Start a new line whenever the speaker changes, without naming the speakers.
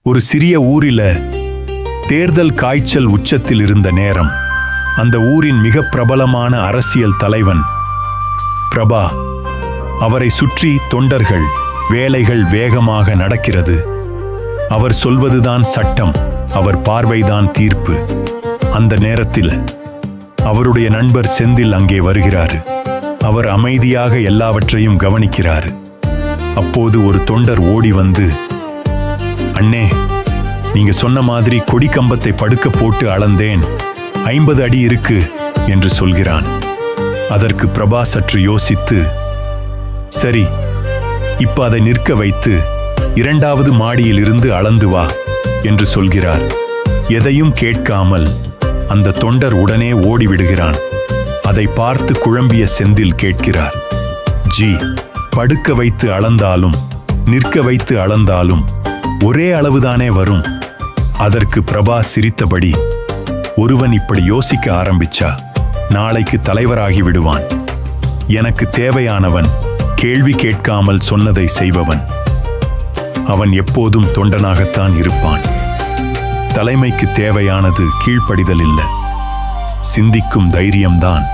ஒரு சிறிய ஊரில தேர்தல் காய்ச்சல் உச்சத்தில் இருந்த நேரம். அந்த ஊரின் மிக பிரபலமான அரசியல் தலைவன் பிரபா. அவரை சுற்றி தொண்டர்கள். வேலைகள் வேகமாக நடக்கிறது. அவர் சொல்வதுதான் சட்டம், அவர் பார்வைதான் தீர்ப்பு. அந்த நேரத்தில் அவருடைய நண்பர் செந்தில் அங்கே வருகிறாரு. அவர் அமைதியாக எல்லாவற்றையும் கவனிக்கிறாரு. அப்போது ஒரு தொண்டர் ஓடி வந்து, அண்ணே, நீங்க சொன்ன மாதிரி கொடி கம்பத்தை படுக்க போட்டு அளந்தேன், 50 அடி இருக்கு என்று சொல்கிறான். அதற்கு பிரபா சற்று யோசித்து, சரி, இப்ப அதை நிற்க வைத்து 2வது மாடியில் இருந்து அளந்து வா என்று சொல்கிறார். எதையும் கேட்காமல் அந்த தொண்டர் உடனே ஓடிவிடுகிறான். அதை பார்த்து குழம்பிய செந்தில் கேட்கிறார், ஜி, படுக்க வைத்து அளந்தாலும் நிற்க வைத்து அளந்தாலும் ஒரே அளவுதானே வரும்? அதற்கு பிரபா சிரித்தபடி, ஒருவன் இப்படி யோசிக்க ஆரம்பிச்சா நாளைக்கு தலைவராகி விடுவான். எனக்கு தேவையானவன் கேள்வி கேட்காமல் சொன்னதை செய்பவன். அவன் எப்போதும் தொண்டனாகத்தான் இருப்பான். தலைமைக்கு தேவையானது கீழ்ப்படிதல் இல்ல, சிந்திக்கும் தைரியம்தான்.